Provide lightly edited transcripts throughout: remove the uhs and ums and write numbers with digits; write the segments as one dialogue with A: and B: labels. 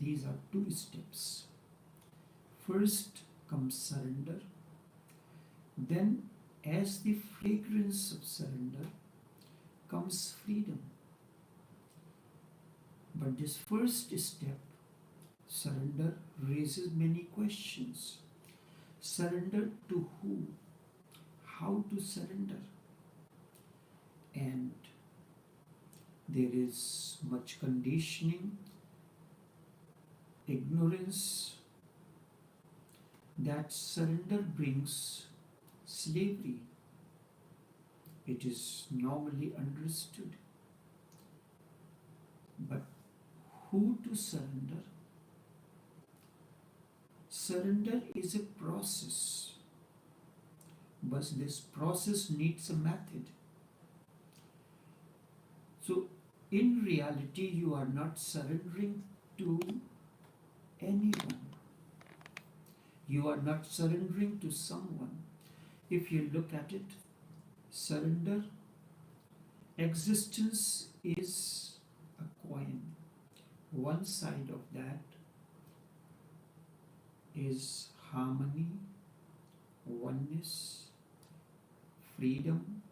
A: these are two steps. First comes surrender, then as the fragrance of surrender comes freedom. But this first step, surrender, raises many questions. Surrender to who? How to surrender? And there is much conditioning, ignorance, that surrender brings slavery. It is normally understood. But who to surrender? Surrender is a process, but this process needs a method. So, in reality, you are not surrendering to anyone. You are not surrendering to someone. If you look at it, surrender, existence is a coin. One side of that is harmony, oneness, freedom,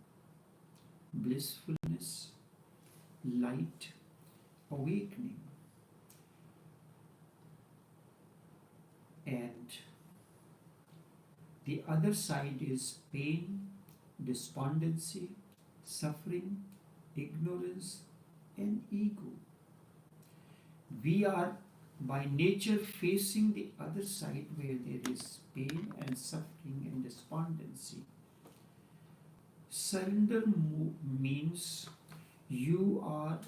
A: blissfulness, light, awakening. And the other side is pain, despondency, suffering, ignorance, and ego. We are by nature facing the other side where there is pain and suffering and despondency. Surrender means you are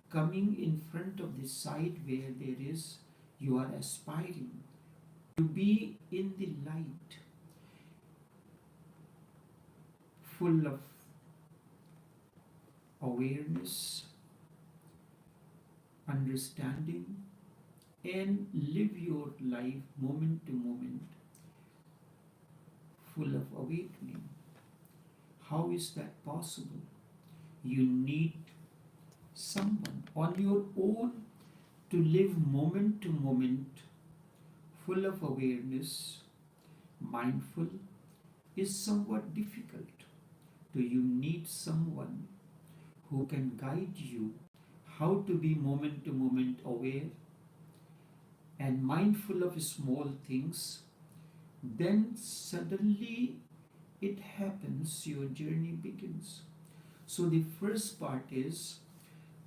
A: coming in front of the side where you are aspiring to be in the light, full of awareness, understanding, and live your life moment to moment, full of awakening. How is that possible? You need someone on your own to live moment to moment, full of awareness, mindful, is somewhat difficult. So you need someone who can guide you how to be moment to moment aware and mindful of small things. Then suddenly it happens, your journey begins. So the first part is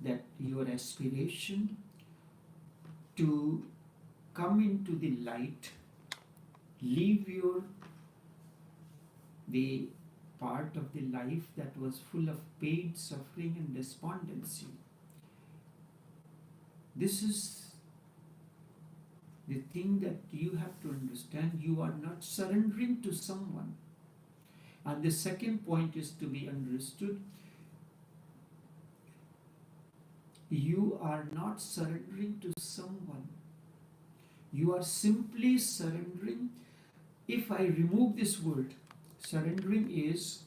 A: that your aspiration to come into the light, leave the part of the life that was full of pain, suffering, and despondency. This is the thing that you have to understand. You are not surrendering to someone. And the second point is to be understood. You are not surrendering to someone. You are simply surrendering. If I remove this word, surrendering is,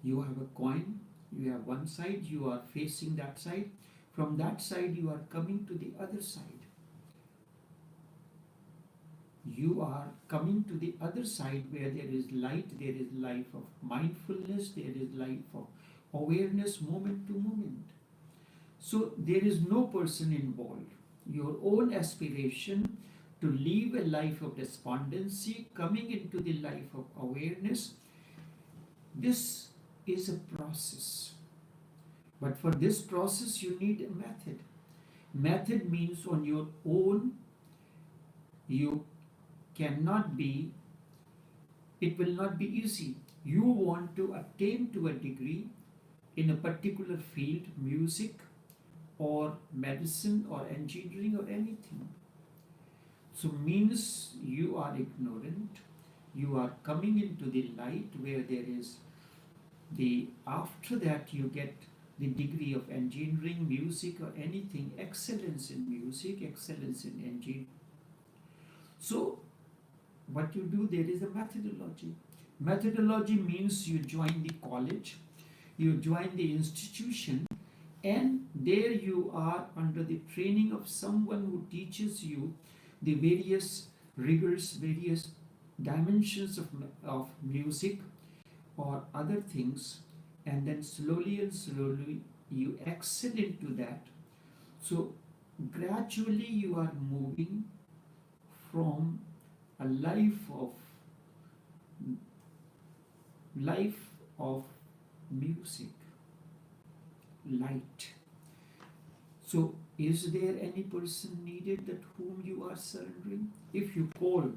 A: you have a coin, you have one side, you are facing that side. From that side, you are coming to the other side. You are coming to the other side where there is light, there is life of mindfulness, there is life of awareness moment to moment. So there is no person involved. Your own aspiration to live a life of despondency, coming into the life of awareness, this is a process. But for this process, you need a method. Method means on your own, you cannot be, it will not be easy. You want to attain to a degree in a particular field, music or medicine or engineering or anything. So means you are ignorant, you are coming into the light where there is after that you get the degree of engineering, music or anything, excellence in music, excellence in engineering. So what you do, there is a methodology. Methodology means you join the college, you join the institution, And there you are under the training of someone who teaches you the various rigors, various dimensions of music or other things, and then slowly and slowly you excel into that. So gradually you are moving from a life of music, light. So is there any person needed that whom you are surrendering? If you call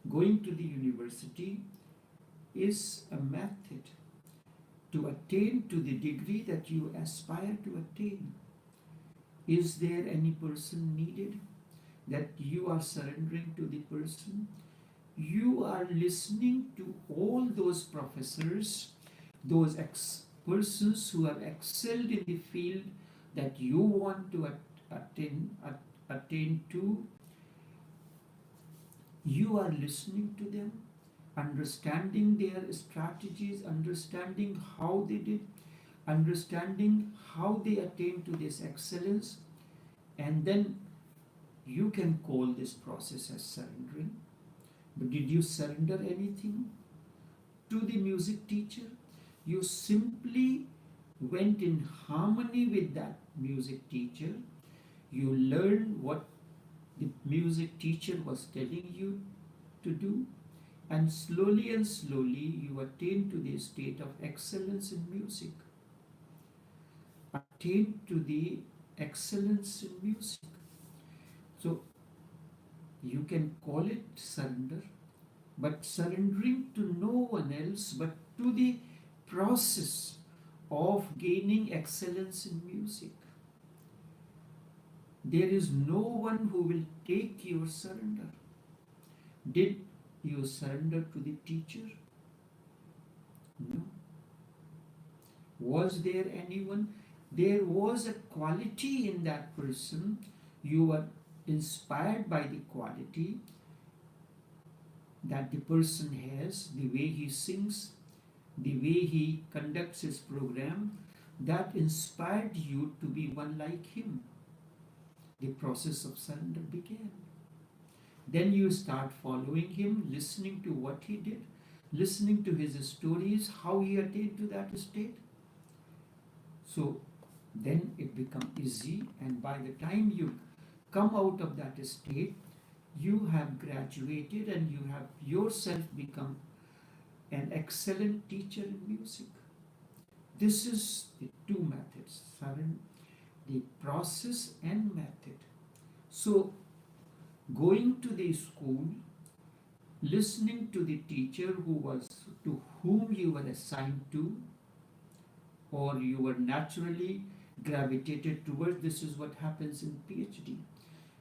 A: going to the university is a method to attain to the degree that you aspire to attain, is there any person needed that you are surrendering to the person? You are listening to all those professors, those persons who have excelled in the field that you want to attain to. You are listening to them, understanding their strategies, understanding how they did, understanding how they attain to this excellence, and then you can call this process as surrendering. But did you surrender anything to the music teacher? You simply went in harmony with that music teacher. You learned what the music teacher was telling you to do, and slowly you attain to the state of excellence in music. Attain to the excellence in music. So you can call it surrender, but surrendering to no one else but to the process of gaining excellence in music. There is no one who will take your surrender. Did you surrender to the teacher? No. Was there anyone? There was a quality in that person. You were inspired by the quality that the person has, the way he sings, the way he conducts his program, that inspired you to be one like him. The process of surrender began. Then you start following him, listening to what he did, listening to his stories, how he attained to that state. So then it becomes easy, and by the time you come out of that state, you have graduated and you have yourself become an excellent teacher in music. This is the two methods, the process and method. So going to the school, listening to the teacher to whom you were assigned to, or you were naturally gravitated towards. This is what happens in PhD.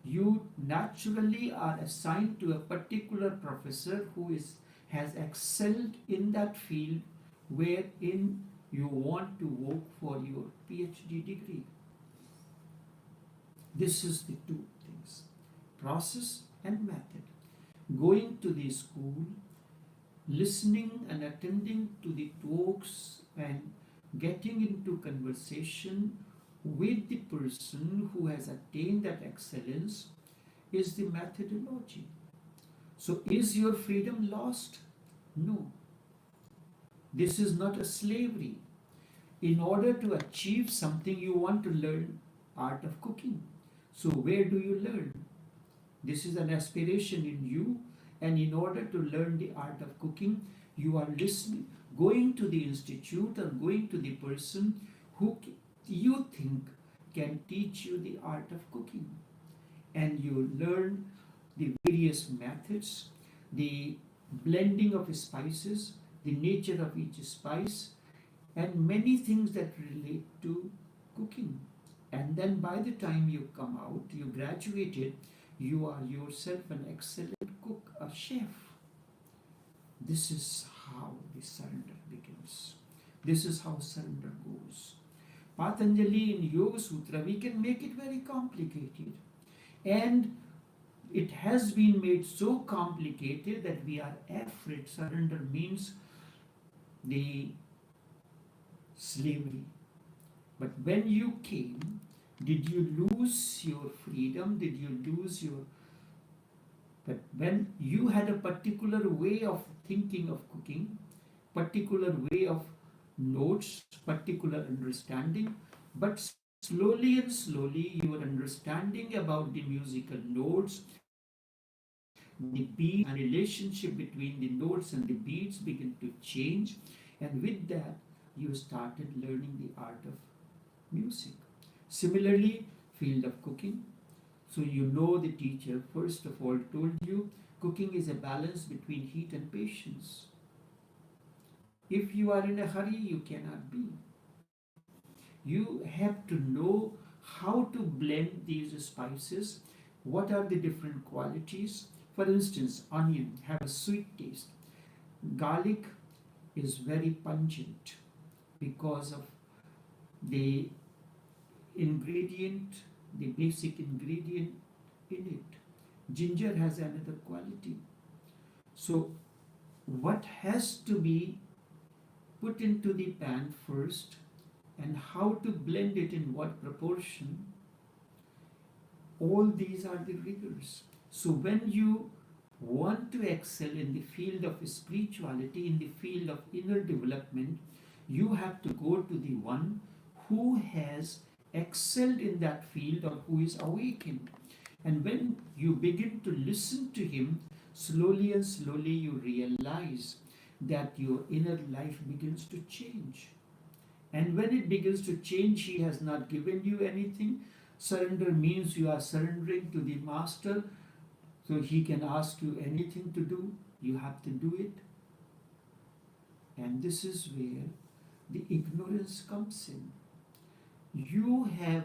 A: You naturally are assigned to a particular professor who has excelled in that field wherein you want to work for your PhD degree. This is the two things, process and method. Going to the school, listening and attending to the talks and getting into conversation with the person who has attained that excellence is the methodology. So is your freedom lost? No. This is not a slavery. In order to achieve something, you want to learn art of cooking. So where do you learn? This is an aspiration in you, and in order to learn the art of cooking, you are listening, going to the institute or going to the person who you think can teach you the art of cooking. And you learn the various methods, the blending of spices, the nature of each spice, and many things that relate to cooking. And then by the time you come out, you graduated, you are yourself an excellent cook, a chef. This is how the surrender begins. This is how surrender goes. Patanjali in Yoga Sutra, we can make it very complicated. And it has been made so complicated that we are afraid. Surrender means the slavery. But when you came, did you lose your freedom? Did you lose your... But when you had a particular way of thinking of cooking, particular way of notes, particular understanding, but slowly and slowly your understanding about the musical notes, the beat and relationship between the notes and the beats begin to change, and with that you started learning the art of music. Similarly, field of cooking. So you know the teacher first of all told you cooking is a balance between heat and patience. If you are in a hurry, you cannot be. You have to know how to blend these spices. What are the different qualities? For instance, onion have a sweet taste. Garlic is very pungent because of the ingredient, the basic ingredient in it. Ginger has another quality. So what has to be put into the pan first and how to blend it in what proportion, all these are the rigors. So when you want to excel in the field of spirituality, in the field of inner development, you have to go to the one who has excelled in that field or who is awakened. And when you begin to listen to him, slowly and slowly you realize that your inner life begins to change. And when it begins to change, he has not given you anything. Surrender means you are surrendering to the master, so he can ask you anything to do, you have to do it. And this is where the ignorance comes in. You have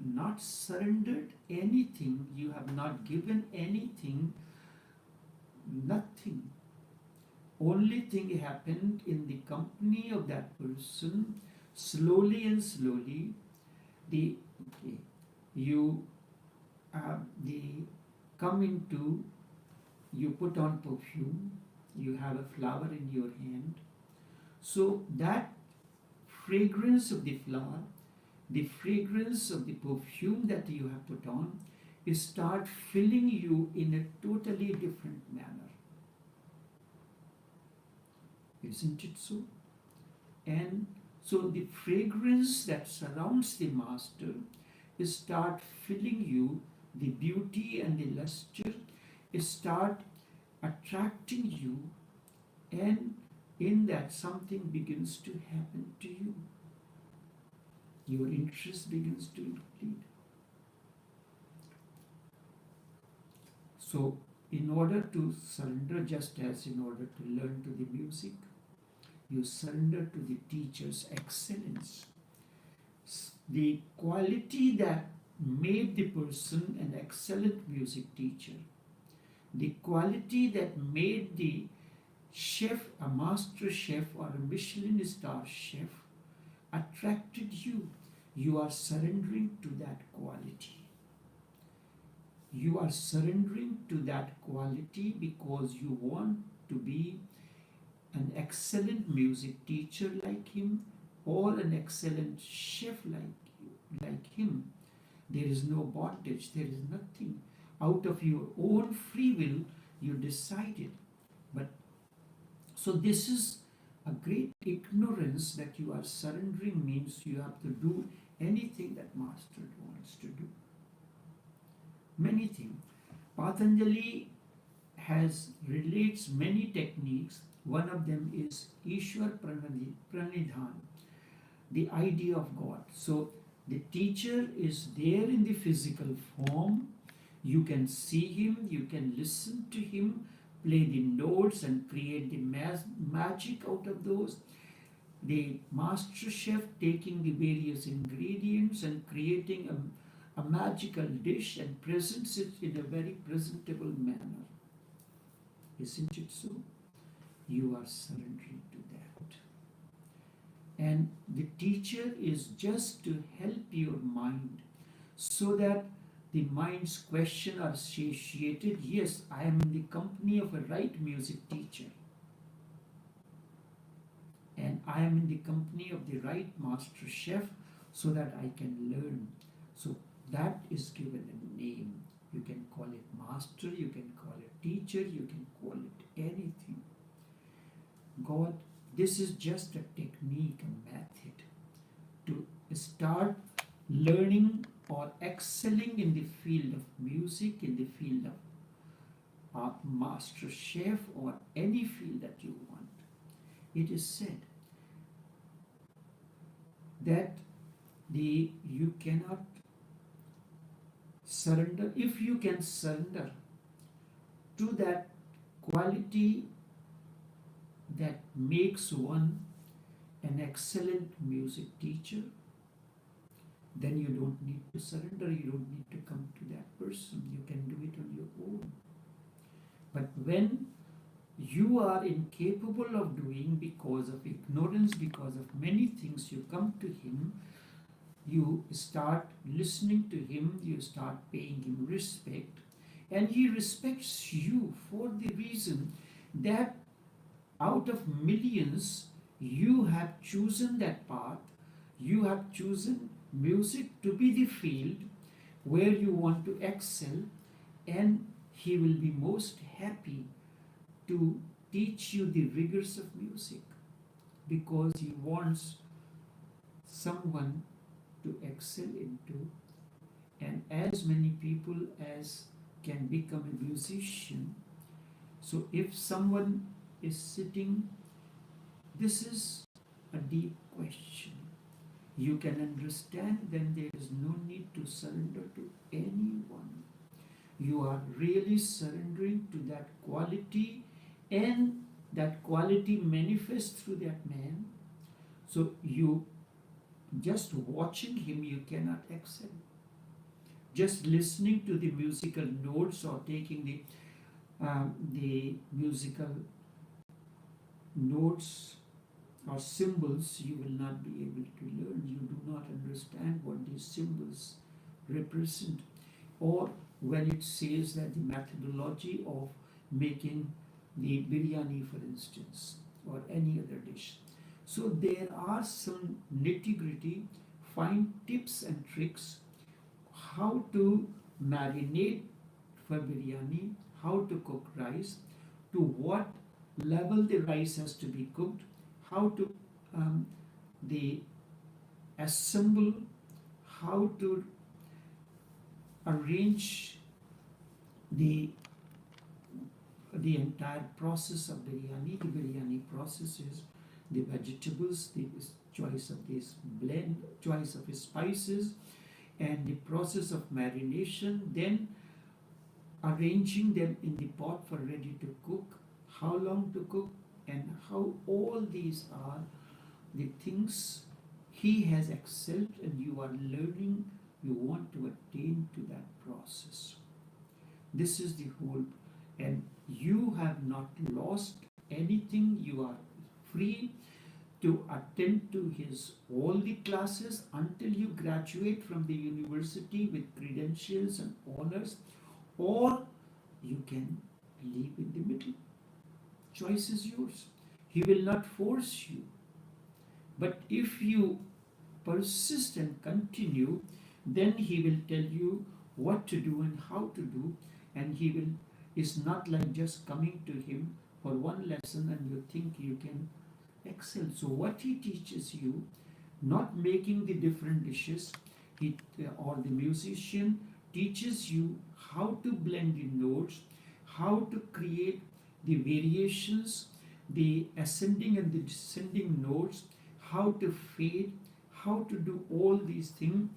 A: not surrendered anything, you have not given anything, nothing. Only thing happened in the company of that person, slowly and slowly, you come into, you put on perfume, you have a flower in your hand. So that fragrance of the flower, the fragrance of the perfume that you have put on, is start filling you in a totally different manner. Isn't it so? And so the fragrance that surrounds the master is start filling you, the beauty and the luster is start attracting you, and in that something begins to happen to you. Your interest begins to increase. So in order to surrender, just as in order to learn to the music, you surrender to the teacher's excellence. The quality that made the person an excellent music teacher, the quality that made the chef a master chef or a Michelin star chef attracted you. You are surrendering to that quality. You are surrendering to that quality because you want to be an excellent music teacher like him or an excellent chef like him. There is no bondage, there is nothing. Out of your own free will, you decided. But so this is a great ignorance that you are surrendering means you have to do anything that master wants to do. Many things. Patanjali relates many techniques. One of them is Ishwar Pranidhan, the idea of God. So the teacher is there in the physical form. You can see him, you can listen to him, play the notes and create the magic out of those. The master chef taking the various ingredients and creating a magical dish and presents it in a very presentable manner. Isn't it so? You are surrendering to that. And the teacher is just to help your mind so that the mind's questions are satiated. Yes, I am in the company of a right music teacher. And I am in the company of the right master chef so that I can learn. So that is given a name. You can call it master, you can call it teacher, you can call it anything. God, this is just a technique, a method to start learning or excelling in the field of music, in the field of master chef, or any field that you want. It is said that you cannot surrender. If you can surrender to that quality that makes one an excellent music teacher, then you don't need to surrender, you don't need to come to that person, you can do it on your own. But when you are incapable of doing because of ignorance, because of many things, you come to him, you start listening to him, you start paying him respect, and he respects you for the reason that out of millions you have chosen that path, you have chosen music to be the field where you want to excel, and he will be most happy to teach you the rigors of music, because he wants someone to excel into, and as many people as can become a musician. So if someone is sitting, this is a deep question. You can understand, then there is no need to surrender to anyone. You are really surrendering to that quality, and that quality manifests through that man. So you just watching him, you cannot excel. Just listening to the musical notes or taking the musical notes or symbols, you will not be able to learn. You do not understand what these symbols represent. Or when it says that the methodology of making the biryani, for instance, or any other dish. So there are some nitty-gritty, fine tips and tricks how to marinate for biryani, how to cook rice, to what level the rice has to be cooked, how to the assemble, how to arrange the entire process of biryani. The biryani process is the vegetables, the choice of this blend, choice of spices, and the process of marination, then arranging them in the pot for ready to cook, how long to cook, and how all these are the things he has excelled, and you are learning, you want to attain to that process. This is the whole, and you have not lost anything. You are free to attend to his all the classes until you graduate from the university with credentials and honors, or you can leave in the middle. Choice is yours. He will not force you. But if you persist and continue, then he will tell you what to do and how to do, and he will, it's not like just coming to him for one lesson and you think you can excel. So what he teaches you, not making the different dishes, or the musician teaches you how to blend the notes, how to create the variations, the ascending and the descending notes, how to fade, how to do all these things,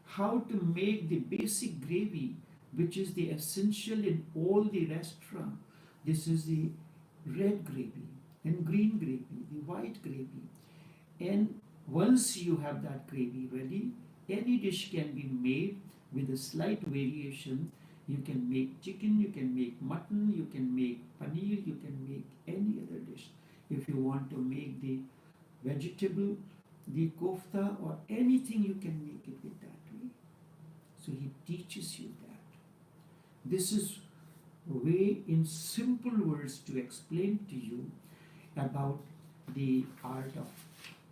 A: how to make the basic gravy, which is the essential in all the restaurant. This is the red gravy and green gravy, the white gravy. And once you have that gravy ready, any dish can be made with a slight variation. You can make chicken, you can make mutton, you can make paneer, you can make any other dish. If you want to make the vegetable, the kofta, or anything, you can make it with that way. So he teaches you that. This is a way in simple words to explain to you about the art of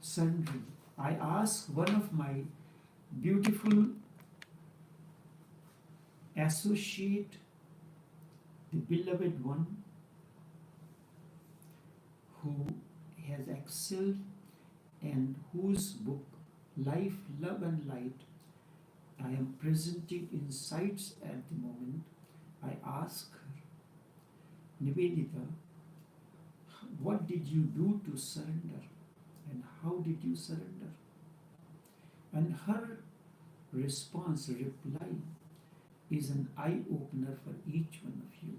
A: surrendering. I asked one of my beautiful associate, the beloved one who has excelled and whose book, Life, Love and Light, I am presenting insights at the moment. I ask her, Nivedita, what did you do to surrender? And how did you surrender? And her response, reply, is an eye-opener for each one of you.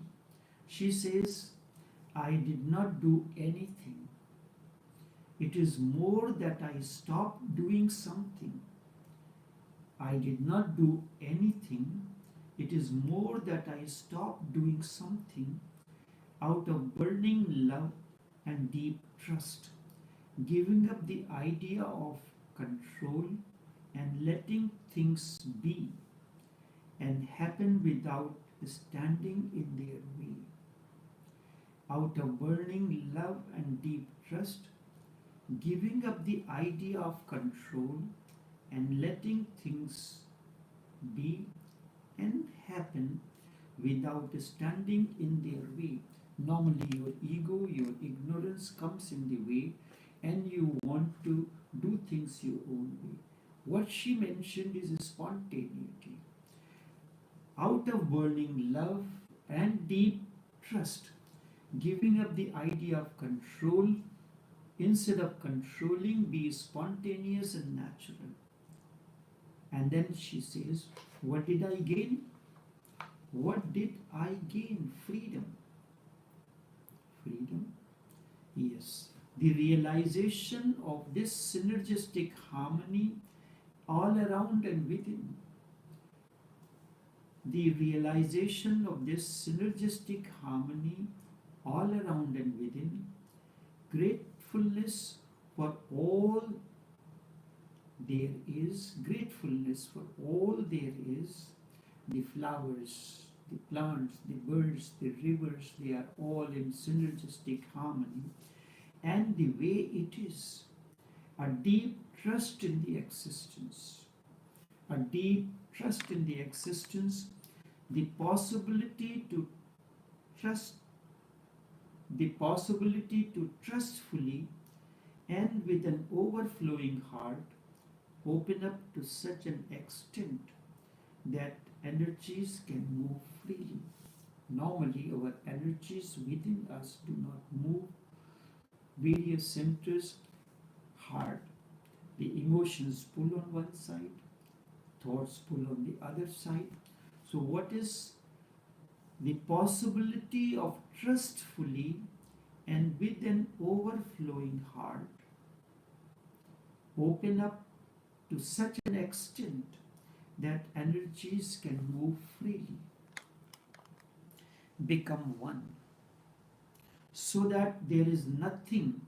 A: She says, I did not do anything. It is more that I stopped doing something. I did not do anything. It is more that I stopped doing something out of burning love and deep trust, giving up the idea of control and letting things be and happen without standing in their way. Out of burning love and deep trust, giving up the idea of control and letting things be and happen without standing in their way. Normally your ego, your ignorance comes in the way and you want to do things your own way. What she mentioned is spontaneity. Out of burning love and deep trust, giving up the idea of control, instead of controlling, be spontaneous and natural. And then she says, what did I gain? What did I gain? Freedom. Freedom? Yes. The realization of this synergistic harmony all around and within. The realization of this synergistic harmony all around and within. Gratefulness for all there is, gratefulness for all there is, the flowers, the plants, the birds, the rivers, they are all in synergistic harmony, and the way it is, a deep trust in the existence, a deep trust in the existence, the possibility to trust, the possibility to trustfully and with an overflowing heart open up to such an extent that energies can move freely. Normally our energies within us do not move. Various centers, heart, the emotions pull on one side, thoughts pull on the other side. So what is the possibility of trustfully and with an overflowing heart open up to such an extent that energies can move freely, become one, so that there is nothing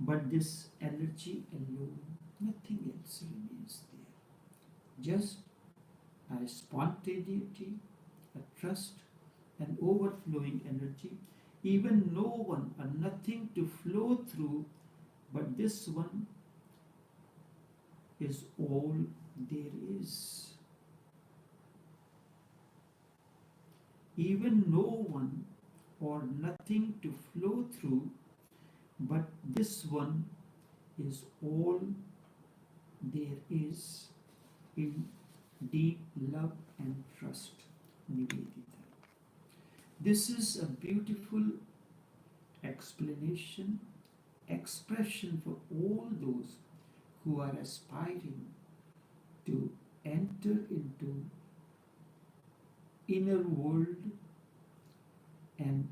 A: but this energy alone, nothing else remains there. Just a spontaneity, a trust, an overflowing energy, even no one and nothing to flow through, but this one is all there is. Even no one or nothing to flow through, but this one is all there is in deep love and trust, Nivedita. This is a beautiful explanation, expression for all those who are aspiring to enter into inner world and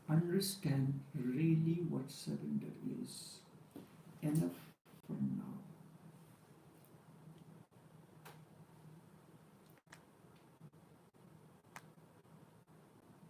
A: understand really what surrender is. Enough